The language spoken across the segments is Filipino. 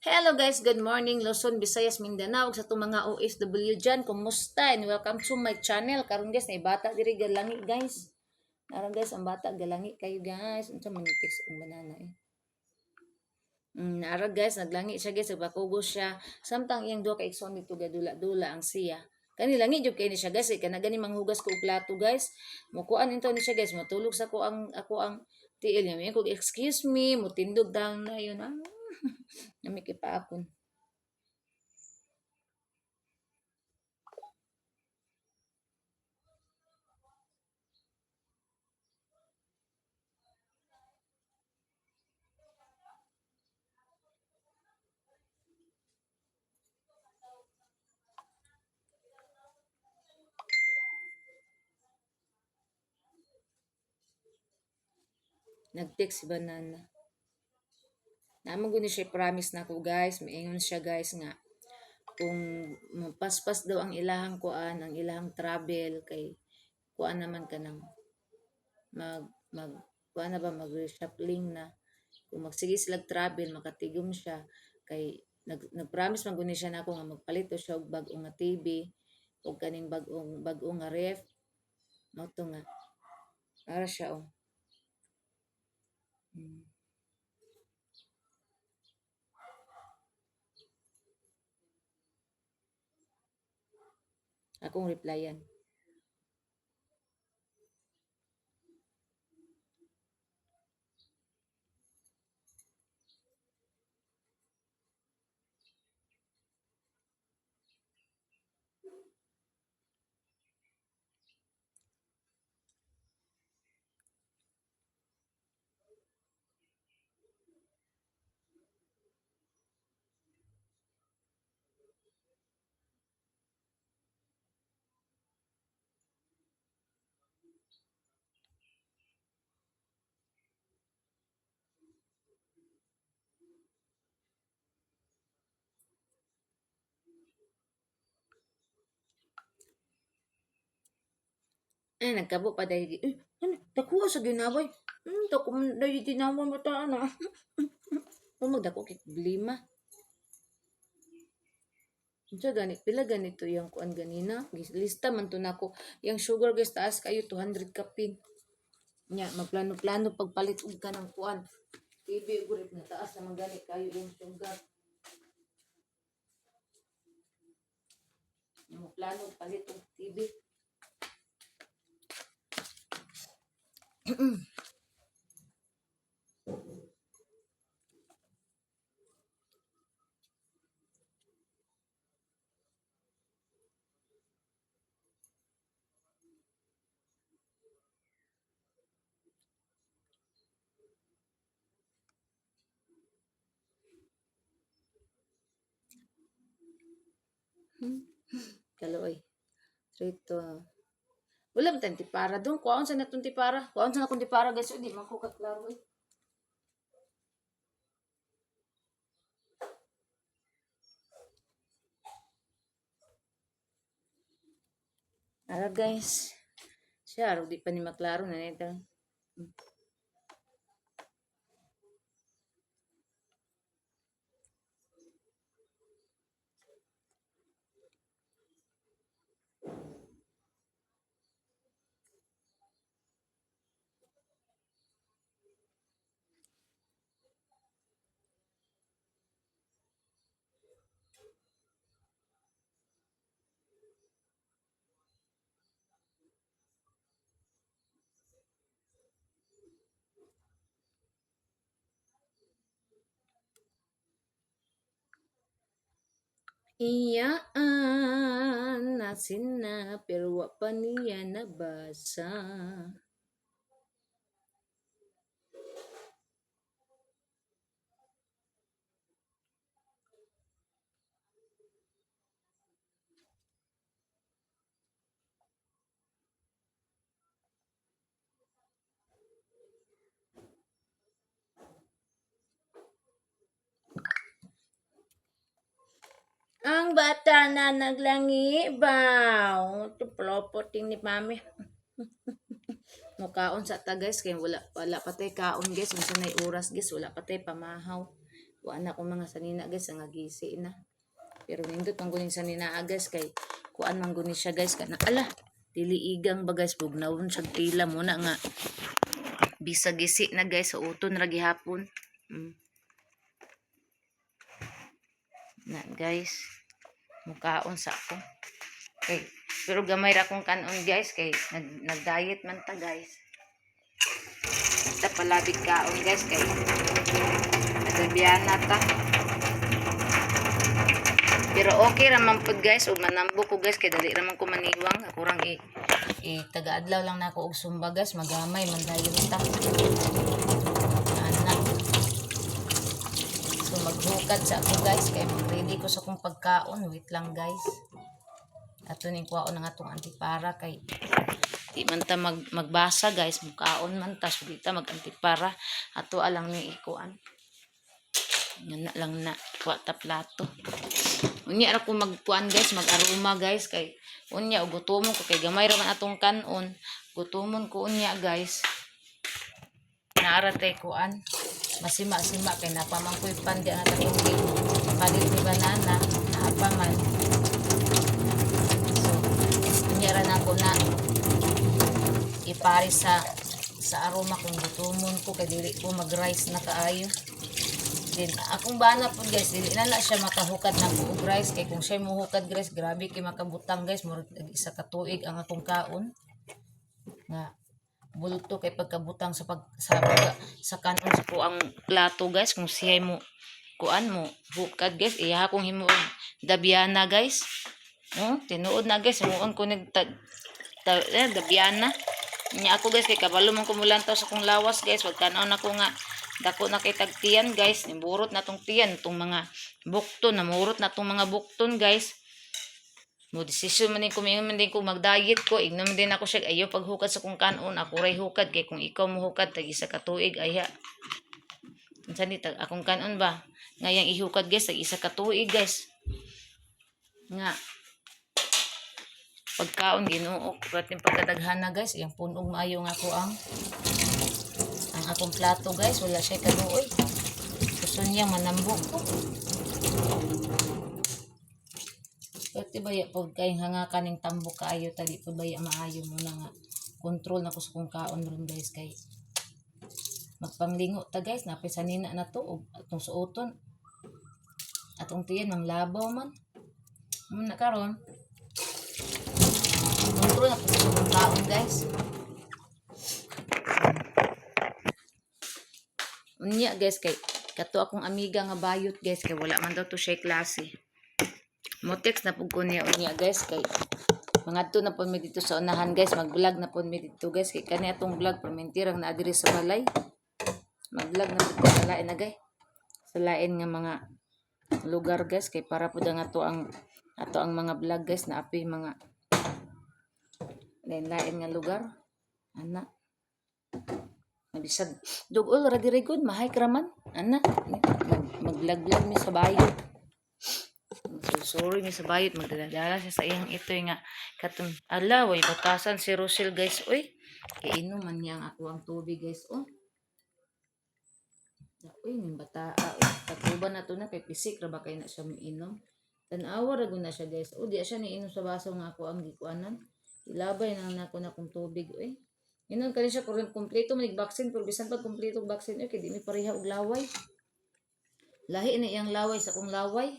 Hello guys, good morning Luzon, Visayas, Mindanao sa itong mga OFW dyan. Kumusta? And welcome to my channel. Karon guys, na bata diri galangi guys. Naran guys, ang bata galangi kayo guys. Unsa man yung text ang banana eh. Nara guys, naglangi siya guys, nagpakugo siya. Samtang iyang duha ka igsoon dito gadula-dula ang siya. Kani langi jud kay ni siya guys, kana gani manghugas ko og plato guys. Mukuan into ni siya guys, matulog sa ako ang tiil niya. May kog excuse me, mutindog down na yun. Namikipaakon. Nag-text si Banana. Naman guni siya promise na ko guys, maingon siya guys nga kung paspas daw ang ilahang kuan, ang ilahang travel kay kuan naman ka nang mag kuan na ba mag-reshuffling na. Kung magsige sila travel makatigom siya kay nag-promise man guni siya nako nga magpalit to siya og bag-o nga TV og kaning bag-o nga ref. Mao to nga para siya oh. Hmm. Akong replyan. Nagkabo pa dahil, ano, nakuha sa ginaway. Tako man dahil tinawang mata, ano. Magdako kay problema. Unsa gani, pila ganito yung kuan ganina. Lista man to nako. Yung sugar guys taas kayo 200 kapin. Nya magplano-plano pagpalit og kanang kuan. TV gurip na taas naman gani kayo yung sugar. Yung plano palit og TV. Kaloy. Trito. Wala ba tayong tipara doon? Kuwaon sa natong tipara. Kuwaon sa natong tipara guys. Hindi man ko kaklaro eh. Ara guys. Siya, di pa ni maklaro na nito. Iyaan nasin na pero wa pa niya nabasa. Ang bata na naglangi baw. Ito plopoting ni mami. Mukaon sa ta guys kay wala patay kaon guys unsa nay oras guys wala patay pamahaw. kuan na ko mga sanina guys nga gisi na. Pero nindot ang guning sanina guys kay kuan man guni siya guys kana ala dili igang ba guys bugnawon siya tila muna nga bisag gisi na guys sa uton ra gihapon. Na guys mukaon sa ako. Okay. Pero gamay ra kong kanon guys kay nag-diet man ta guys. Ta palabig kaon guys kay nagabiyan na ta. Pero okay raman po guys ug manambo ko guys kay dali raman ko maniwang ako rang taga-adlaw lang nako og sumba guys magamay man dayon ta. Ana. So maghukad sa ako guys kay ready ko sa kong pagkaon wait lang guys. Ato ning kuhaon ng atong antipara kay di man ta magbasa guys mukaon man ta so di ta mag-antipara ato alang ni ikuan nga lang na kuha ta plato unya ra ko magkuan guys mag-aroma guys kay unya og gutomon ko kay gamay ra man atong kanon gutomon ko unya guys naara tay kuan masima-sima kay napamangkoy pan di ang tubig palit ni banana naapa man. Ra na ko na ipari sa aroma kung gutumon ko kay dili ko mag-rice na kaayo. Then akong bana po guys dili na siya makahukad na ko og rice kay kung siya mohukad guys grabe kay makabutang guys murag isa ka tuig ang akong kaon nga bulto kay pagkabutang sa kanon sa ko ang plato guys kung siya mo kuan mo hukad guys iya akong himo dabiana guys. Tinuod na guys, muon ko dabiana. Nya ako guys kay kabalo man ko mulantaw sa kong lawas guys, wag kanaw na ko nga dako na kay tagtiyan guys, niburot na tong tiyan tong mga bukton, namurot na tong mga bukton guys. Mo desisyon man din ko mingon din ko mag-diet ko, ignom din ako siya ayo paghukad sa kong kanon, ako ray hukad kay kung ikaw mo hukad tag isa ka tuig ayha. Unsa ni tag akong kanon ba? Ngayang ihukad guys tag isa ka tuig guys. Nga pagkaon Ginoo pating pagkadaghana guys yang punog maayo nga ako ang akong plato guys wala siya kaduoy gusto niya manambok ko pati baya pag kayong hangakan ng tambok kaayo tadi po baya maayo mo na nga control na ko sa kong kaon ron guys kay magpanglingo ta guys napay sanina na to og atong suoton atong tiyan ng labaw man muna karon control na po sa kong kaon guys. Unya guys kay kato akong amiga nga bayot guys kay wala man daw to siya klase. Mo text na pug ko niya unya guys kay mangadto na po mi dito sa unahan guys mag-vlog na po mi dito guys kay kani atong vlog permentirang na adiri sa balay. Mag-vlog na dito sa lain na guys. Sa lain nga mga lugar guys kay para pud nga to ang ato ang mga vlog guys na api mga lain nga lugar ana mabisag dugol ra diri gud mahay kraman ana mag-vlog mi sa bayot sorry mi sa bayot magdadala siya sa iyang ito nga katong ala way batasan si Rochelle guys oy kay inom man niya ako ang tubig guys oh uy ning bata tatuban na to na kay pisik ra ba kay na siya miinom tan-awa ra gud na siya guys oh di siya niinom sa baso nga ako ang gikuanan ilabay na nako na kong tubig oy. Inon kani siya kung kompleto man vaccine pero bisan pag kompleto vaccine kay di mi pareha og laway. Lahi na iyang laway sa kong laway.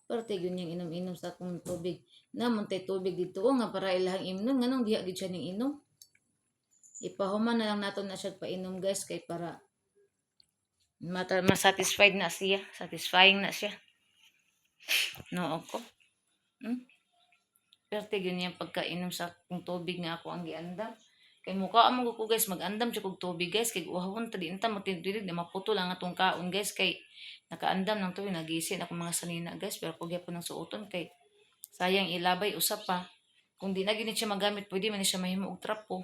Parte gyud niyang inom-inom sa akong tubig. Namon tay tubig dito nga para ilahang imnon nganong diha gid siya ning inom. Ipahuman na lang nato na siya painom guys kay para ma-satisfied na siya, satisfying na siya. No ako. Perte yun yung pagkainom sa kung tubig nga ako ang giandam. Kay mukha mo ko guys mag-andam siya kog tubig guys kay uhawon ta di inta matindid na maputo lang atong kaon guys kay nakaandam ng tubig nagisin ako mga sanina guys pero pag yapon ng suoton kay sayang ilabay usap pa. Kung di na ginit siya magamit pwede man siya mahimo og trapo.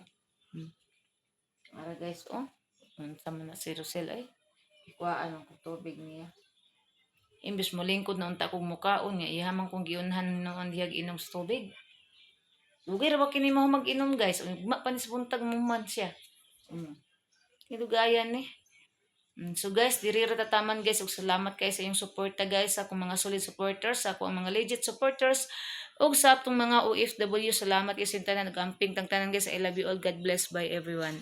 Ara guys oh. Unsa man na si Rochelle ay ikuhaan ang tubig niya. Imbis mo lingkod na unta kong mukaon nga ihamang kong giunhan noon dihag inom sa tubig. Lugay ra ba kini mo mag-inom guys? Ugma pa ni sa buntag mo man siya. Kidugayan ni. So guys, diri ra tataman guys, ug salamat kay sa iyong suporta guys, sa akong mga solid supporters, sa akong mga legit supporters, ug sa atong mga OFW. Salamat kay sa tanan, nagamping tang tanan guys. I love you all. God bless. Bye everyone.